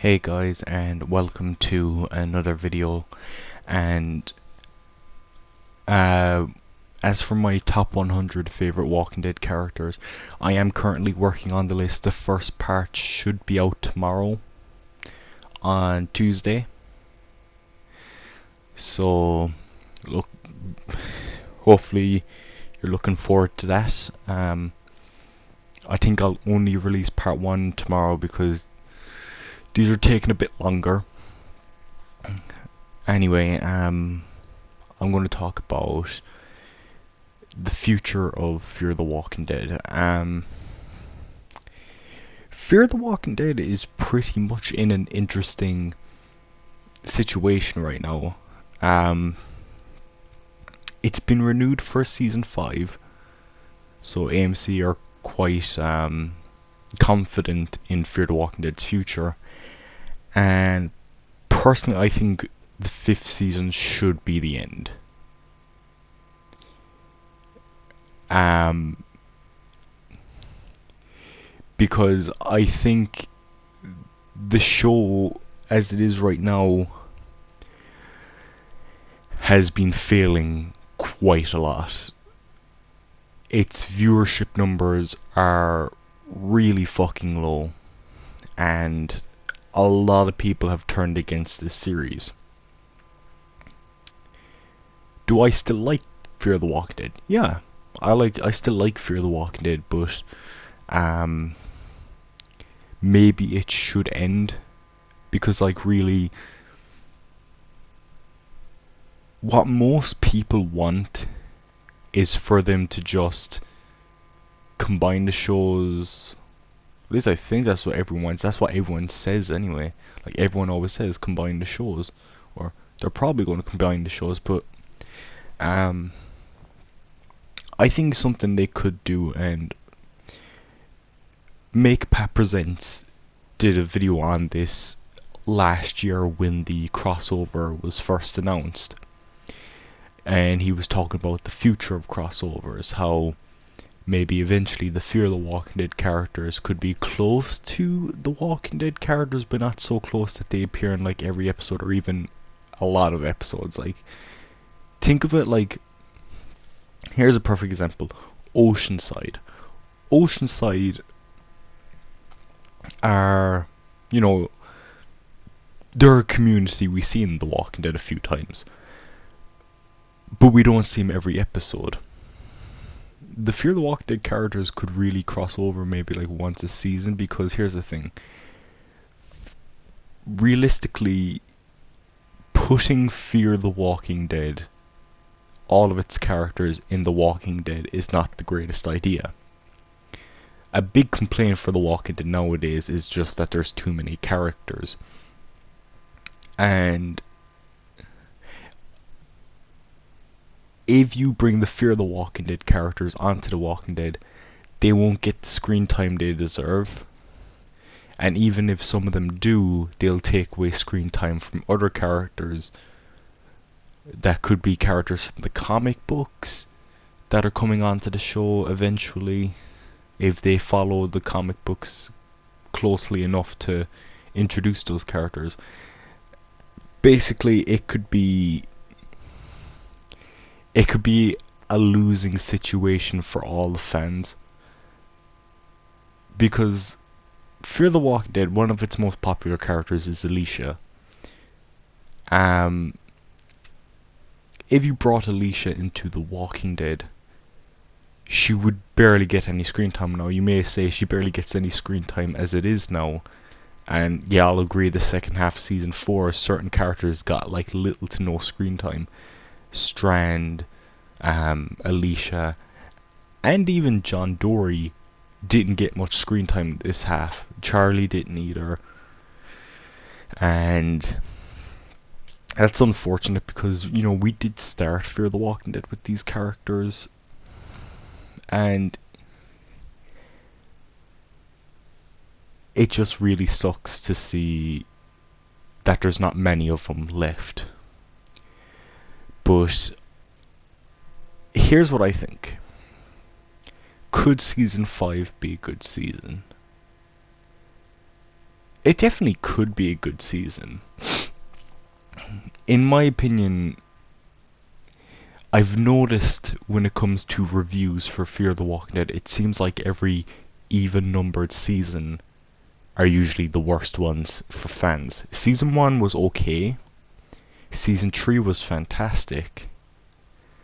Hey guys, and welcome to another video. And uh, as for my top 100 favorite Walking Dead characters, I am currently working on the list. The first part should be out tomorrow on Tuesday. So look, hopefully you're looking forward to that. I think I'll only release part 1 tomorrow because these are taking a bit longer. Anyway, I'm going to talk about the future of Fear the Walking Dead. Fear the Walking Dead is pretty much in an interesting situation right now. It's been renewed for season 5, so AMC are quite confident in Fear the Walking Dead's future. And personally, I think the 5th season should be the end. Because I think the show, as it is right now, has been failing quite a lot. Its viewership numbers are really fucking low, and a lot of people have turned against this series. Do I still like Fear the Walking Dead? Yeah, I still like Fear the Walking Dead, but maybe it should end, because like really what most people want is for them to just combine the shows. At least I think that's what everyone wants. That's what everyone says anyway. Like everyone always says, combine the shows, or they're probably going to combine the shows. But I think something they could do, and Make Pat Presents did a video on this last year when the crossover was first announced, and he was talking about the future of crossovers, how maybe eventually the Fear the Walking Dead characters could be close to the Walking Dead characters, but not so close that they appear in like every episode or even a lot of episodes. Like, think of it like, here's a perfect example: Oceanside. Oceanside are, you know, they're a community we see in The Walking Dead a few times, but we don't see them every episode. The Fear the Walking Dead characters could really cross over maybe like once a season, because here's the thing. Realistically, putting Fear the Walking Dead, all of its characters, in The Walking Dead is not the greatest idea. A big complaint for The Walking Dead nowadays is just that there's too many characters. And if you bring the Fear the Walking Dead characters onto The Walking Dead, they won't get the screen time they deserve. And even if some of them do, they'll take away screen time from other characters that could be characters from the comic books that are coming onto the show eventually, if they follow the comic books closely enough to introduce those characters. Basically, it could be a losing situation for all the fans, because Fear the Walking Dead, one of its most popular characters is Alicia. If you brought Alicia into The Walking Dead, she would barely get any screen time now. You may say she barely gets any screen time as it is now. And yeah, I'll agree, the second half of season 4, certain characters got like little to no screen time. Strand, Alicia, and even John Dory didn't get much screen time this half. Charlie didn't either. And that's unfortunate, because, you know, we did start Fear the Walking Dead with these characters, and it just really sucks to see that there's not many of them left. But here's what I think. Could season 5 be a good season? it definitely could be a good season. In my opinion, I've noticed when it comes to reviews for Fear the Walking Dead, it seems like every even-numbered season are usually the worst ones for fans. Season 1 was okay. Season 3 was fantastic.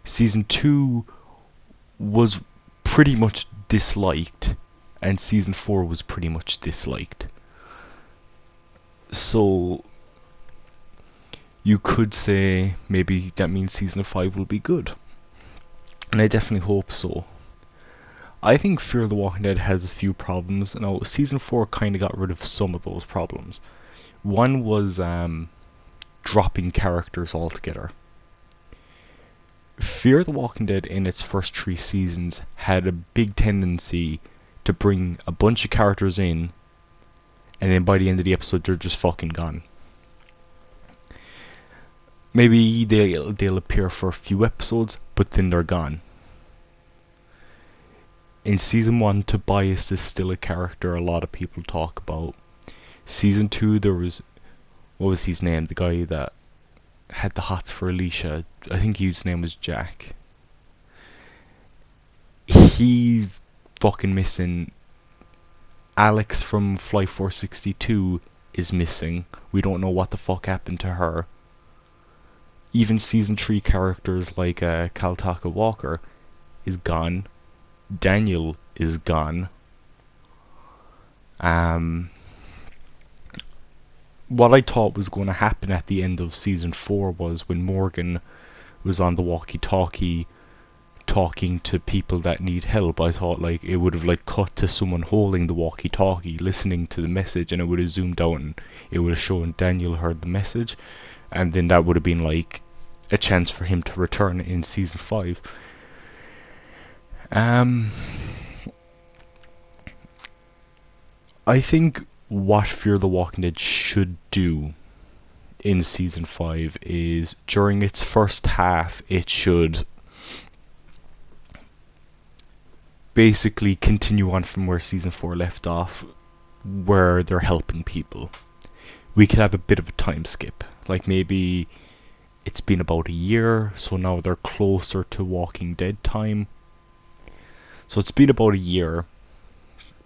Season 2 was pretty much disliked. And Season 4 was pretty much disliked. So you could say maybe that means Season 5 will be good. And I definitely hope so. I think Fear the Walking Dead has a few problems. Now, Season 4 kind of got rid of some of those problems. One was dropping characters altogether. Fear the Walking Dead in its first 3 seasons had a big tendency to bring a bunch of characters in, and then by the end of the episode they're just fucking gone. Maybe they'll appear for a few episodes, but then they're gone. In Season 1, Tobias is still a character a lot of people talk about. Season 2, there was... what was his name? The guy that had the hots for Alicia. I think his name was Jack. He's fucking missing. Alex from Flight 462 is missing. We don't know what the fuck happened to her. Even Season 3 characters like Kaltaka Walker is gone. Daniel is gone. What I thought was going to happen at the end of Season 4 was when Morgan was on the walkie-talkie talking to people that need help, I thought like it would have like cut to someone holding the walkie-talkie listening to the message, and it would have zoomed out and it would have shown Daniel heard the message, and then that would have been like a chance for him to return in Season 5. I think what Fear the Walking Dead should do in Season 5 is during its first half it should basically continue on from where Season 4 left off, where they're helping people. We could have a bit of a time skip, like maybe it's been about a year, so now they're closer to Walking Dead time. So it's been about a year,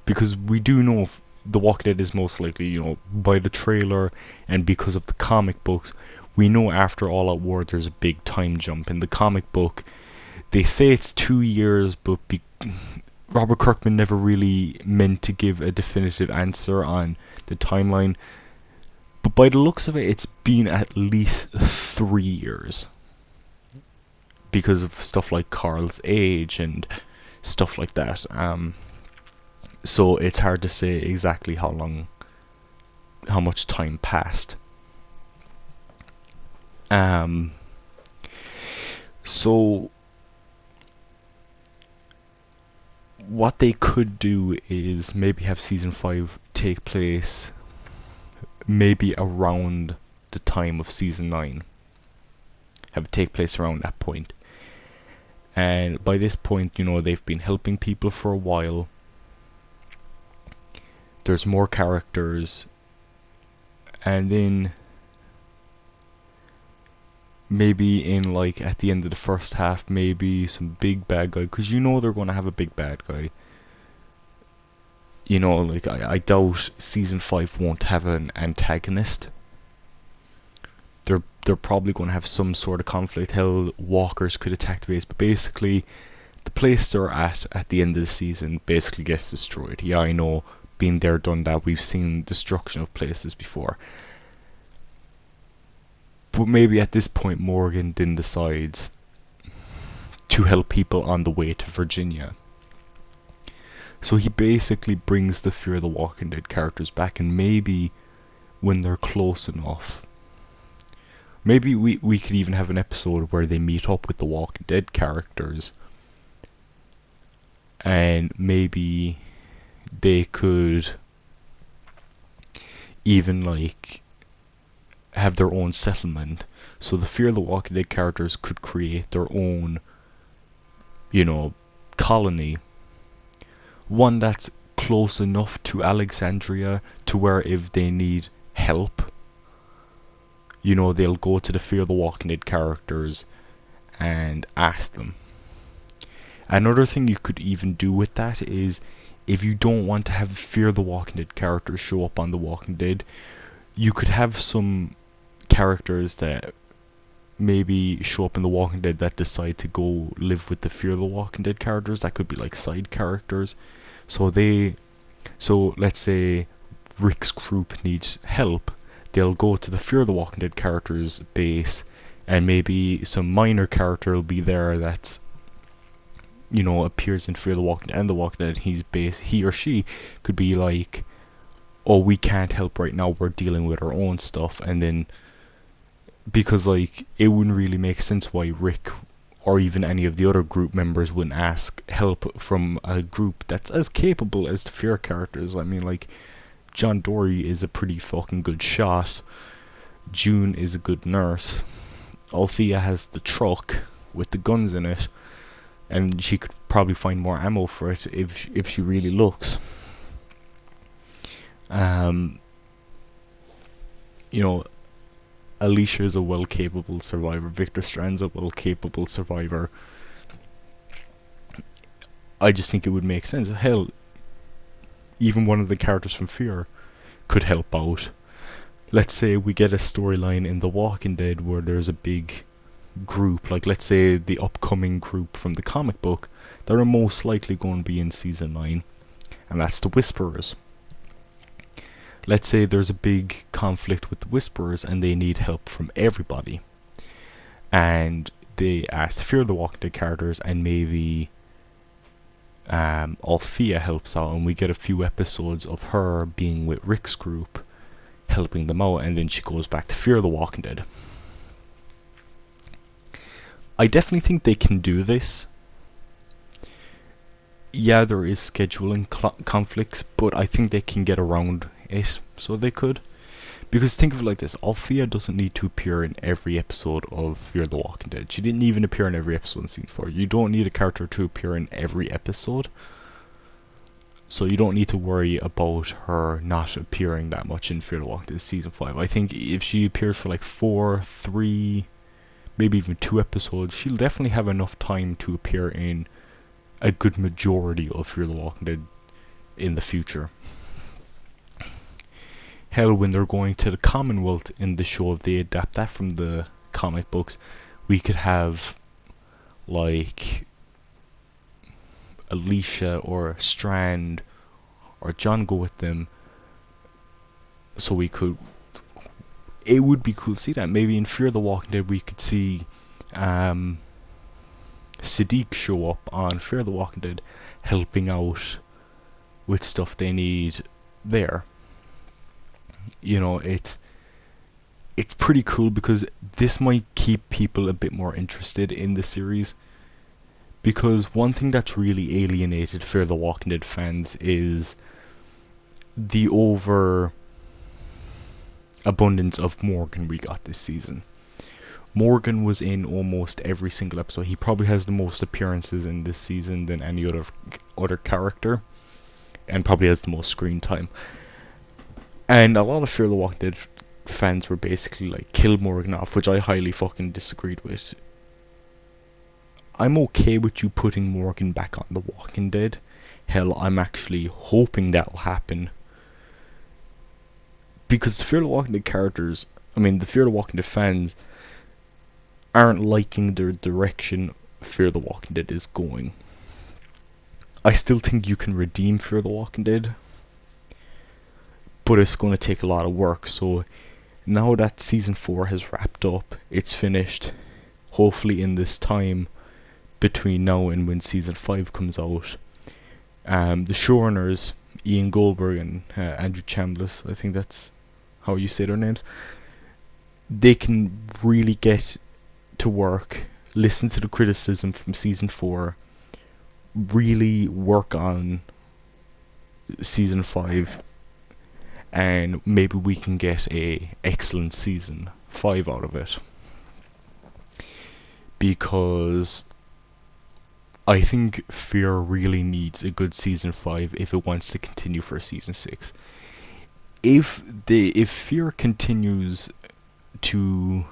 because we do know The Walking Dead is most likely, you know, by the trailer and because of the comic books, we know after All Out War there's a big time jump. In the comic book, they say it's 2 years, but Robert Kirkman never really meant to give a definitive answer on the timeline. But by the looks of it, it's been at least 3 years. Because of stuff like Carl's age and stuff like that. So it's hard to say exactly how much time passed. So what they could do is maybe have Season 5 take place maybe around the time of Season 9. Have it take place around that point. And by this point, you know, they've been helping people for a while. There's more characters. And then maybe in like at the end of the first half, maybe some big bad guy, because you know they're going to have a big bad guy. You know, like I doubt Season 5 won't have an antagonist. They're probably going to have some sort of conflict. Hell, walkers could attack the base, but basically the place they're at the end of the season basically gets destroyed. Yeah, I know, been there, done that. We've seen destruction of places before. But maybe at this point Morgan then decides to help people on the way to Virginia. So he basically brings the Fear the Walking Dead characters back, and maybe when they're close enough, maybe we could even have an episode where they meet up with the Walking Dead characters, and maybe they could even like have their own settlement. So the Fear the Walking Dead characters could create their own, you know, colony. One that's close enough to Alexandria to where if they need help, you know, they'll go to the Fear the Walking Dead characters and ask them. Another thing you could even do with that is, if you don't want to have Fear the Walking Dead characters show up on The Walking Dead, you could have some characters that maybe show up in The Walking Dead that decide to go live with the Fear the Walking Dead characters. That could be like side characters. So let's say Rick's group needs help, they'll go to the Fear the Walking Dead characters base, and maybe some minor character will be there that's, you know, appears in Fear the Walking Dead and The Walking Dead. He or she could be like, oh, we can't help right now, we're dealing with our own stuff. And then, because like, it wouldn't really make sense why Rick or even any of the other group members wouldn't ask help from a group that's as capable as the Fear characters. I mean, like, John Dory is a pretty fucking good shot, June is a good nurse, Althea has the truck with the guns in it, and she could probably find more ammo for it if she really looks. You know, Alicia is a well-capable survivor. Victor Strand's a well-capable survivor. I just think it would make sense. Hell, even one of the characters from Fear could help out. Let's say we get a storyline in The Walking Dead where there's a big group, like let's say the upcoming group from the comic book, that are most likely going to be in season 9, and that's the Whisperers. Let's say there's a big conflict with the Whisperers and they need help from everybody, and they ask the Fear the Walking Dead characters, and maybe Althea helps out, and we get a few episodes of her being with Rick's group helping them out, and then she goes back to Fear the Walking Dead. I definitely think they can do this. Yeah, there is scheduling conflicts, but I think they can get around it, so they could. Because think of it like this, Althea doesn't need to appear in every episode of Fear the Walking Dead. She didn't even appear in every episode in season 4. You don't need a character to appear in every episode, so you don't need to worry about her not appearing that much in Fear the Walking Dead season 5. I think if she appears for like 4, 3, maybe even 2 episodes, she'll definitely have enough time to appear in a good majority of Fear the Walking Dead in the future. Hell, when they're going to the Commonwealth in the show, if they adapt that from the comic books, we could have like Alicia or Strand or John go with them, so we could, it would be cool to see that. Maybe in Fear the Walking Dead we could see Sadiq show up on Fear the Walking Dead helping out with stuff they need there. You know, it's pretty cool, because this might keep people a bit more interested in the series. Because one thing that's really alienated Fear the Walking Dead fans is the over abundance of Morgan we got this season. Morgan was in almost every single episode. He probably has the most appearances in this season than any other character, and probably has the most screen time. And a lot of Fear the Walking Dead fans were basically like, kill Morgan off, which I highly fucking disagreed with. I'm okay with you putting Morgan back on The Walking Dead. Hell, I'm actually hoping that'll happen. Because the Fear the Walking Dead characters, the Fear the Walking Dead fans aren't liking the direction Fear the Walking Dead is going. I still think you can redeem Fear the Walking Dead, but it's going to take a lot of work. So now that season 4 has wrapped up, it's finished, hopefully in this time between now and when season 5 comes out, the showrunners, Ian Goldberg and Andrew Chambliss, I think that's how you say their names, they can really get to work, listen to the criticism from season 4, really work on season 5, and maybe we can get a excellent season 5 out of it. Because I think Fear really needs a good season 5 if it wants to continue for season 6. If Fear continues to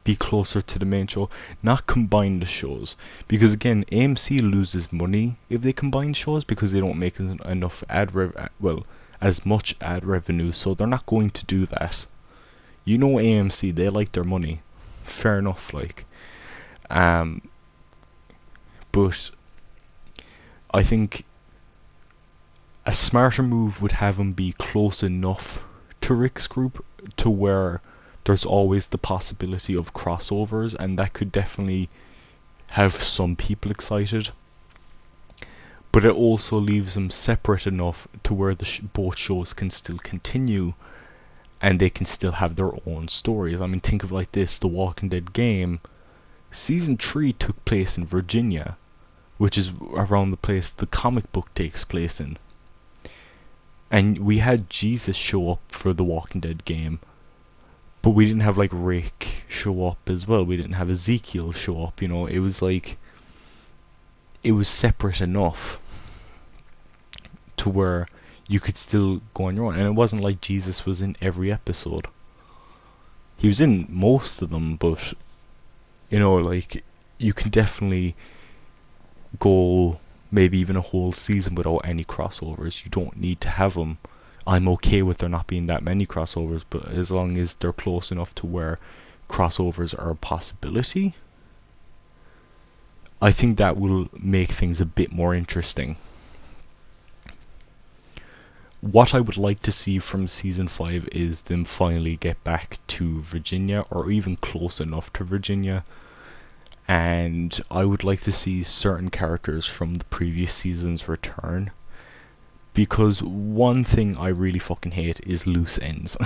be closer to the main show, not combine the shows, because again AMC loses money if they combine shows because they don't make enough as much ad revenue, so they're not going to do that. You know, AMC, they like their money. Fair enough, like. But I think a smarter move would have him be close enough to Rick's group to where there's always the possibility of crossovers, and that could definitely have some people excited. But it also leaves them separate enough to where both shows can still continue, and they can still have their own stories. I mean, think of it like this: The Walking Dead game, season 3 took place in Virginia, which is around the place the comic book takes place in. And we had Jesus show up for the Walking Dead game, but we didn't have like Rick show up as well. We didn't have Ezekiel show up, you know. It was like, it was separate enough to where you could still go on your own. And it wasn't like Jesus was in every episode. He was in most of them, but you know, like, you can definitely go maybe even a whole season without any crossovers. You don't need to have them. I'm okay with there not being that many crossovers, but as long as they're close enough to where crossovers are a possibility, I think that will make things a bit more interesting. What I would like to see from season 5 is them finally get back to Virginia, or even close enough to Virginia. And I would like to see certain characters from the previous seasons return, because one thing I really fucking hate is loose ends.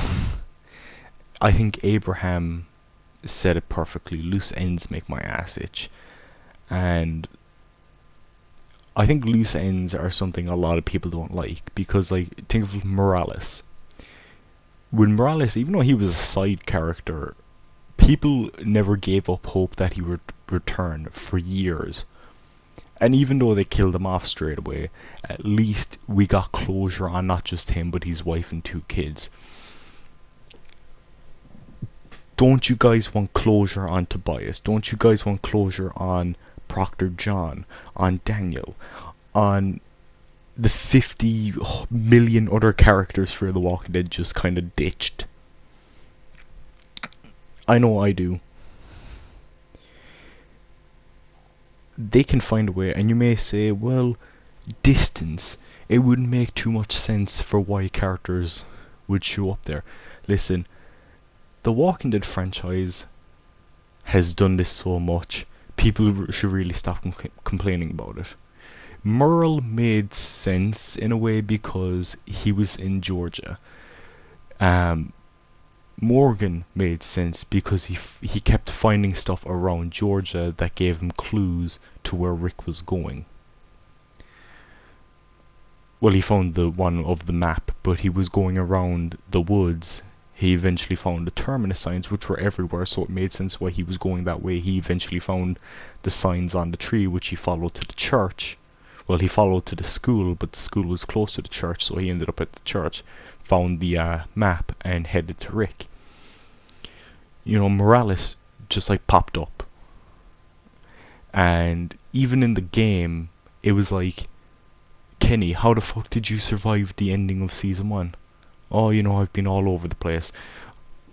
I think Abraham said it perfectly: loose ends make my ass itch. And I think loose ends are something a lot of people don't like, because, like, think of Morales. When Morales, even though he was a side character, people never gave up hope that he would return for years. And even though they killed him off straight away, at least we got closure on not just him, but his wife and 2 kids. Don't you guys want closure on Tobias? Don't you guys want closure on Proctor John, on Daniel, on the 50 million other characters for The Walking Dead just kind of ditched? I know I do. They can find a way, and you may say, well, distance. It wouldn't make too much sense for why characters would show up there. Listen, the Walking Dead franchise has done this so much, people should really stop complaining about it. Merle made sense in a way because he was in Georgia. Morgan made sense because he kept finding stuff around Georgia that gave him clues to where Rick was going. Well, he found the one of the map, but he was going around the woods. He eventually found the terminus signs, which were everywhere, so it made sense why he was going that way. He eventually found the signs on the tree, which he followed to the church. Well, he followed to the school, but the school was close to the church, so he ended up at the church, found the map, and headed to Rick. You know, Morales just like popped up. And even in the game, it was like, Kenny, how the fuck did you survive the ending of season 1? Oh, you know, I've been all over the place.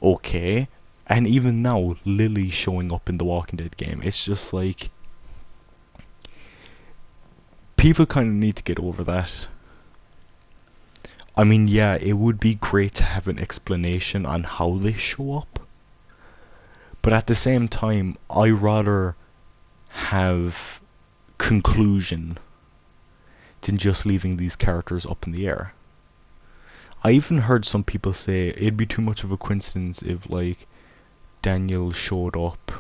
Okay. And even now, Lily showing up in the Walking Dead game, it's just like, people kind of need to get over that. I mean, yeah, it would be great to have an explanation on how they show up, but at the same time, I rather have conclusion than just leaving these characters up in the air. I even heard some people say it'd be too much of a coincidence if, like, Daniel showed up.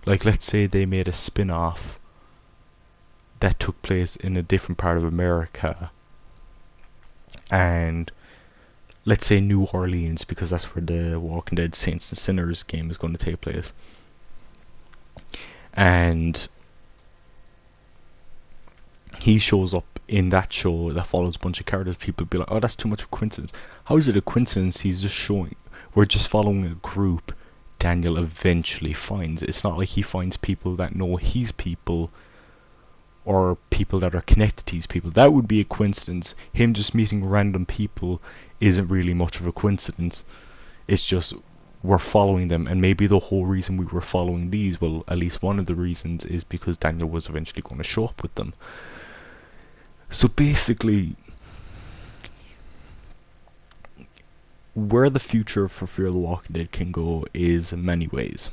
Like, let's say they made a spin-off that took place in a different part of America, and let's say New Orleans, because that's where the Walking Dead Saints and Sinners game is going to take place. And he shows up in that show that follows a bunch of characters. People be like, oh, that's too much of a coincidence. How is it a coincidence? He's just showing, we're just following a group Daniel eventually finds. It's not like he finds people that know he's people, or people that are connected to these people. That would be a coincidence. Him just meeting random people isn't really much of a coincidence. It's just we're following them, and maybe the whole reason we were following these, well, at least one of the reasons, is because Daniel was eventually going to show up with them. So basically, where the future for Fear the Walking Dead can go is in many ways.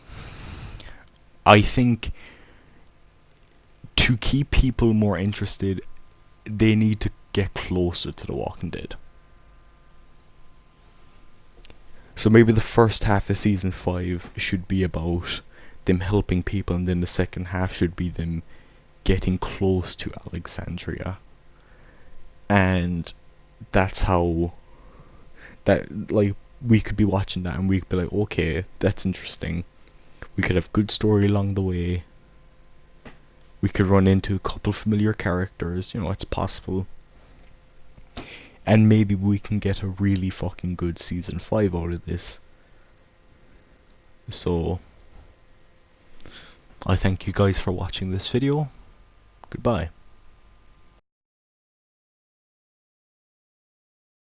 I think to keep people more interested, they need to get closer to The Walking Dead. So maybe the first half of season 5 should be about them helping people, and then the second half should be them getting close to Alexandria. And that's how that, like, we could be watching that and we could be like, okay, that's interesting. We could have good story along the way. We could run into a couple familiar characters, you know, it's possible. And maybe we can get a really fucking good season 5 out of this. So, I thank you guys for watching this video. Goodbye.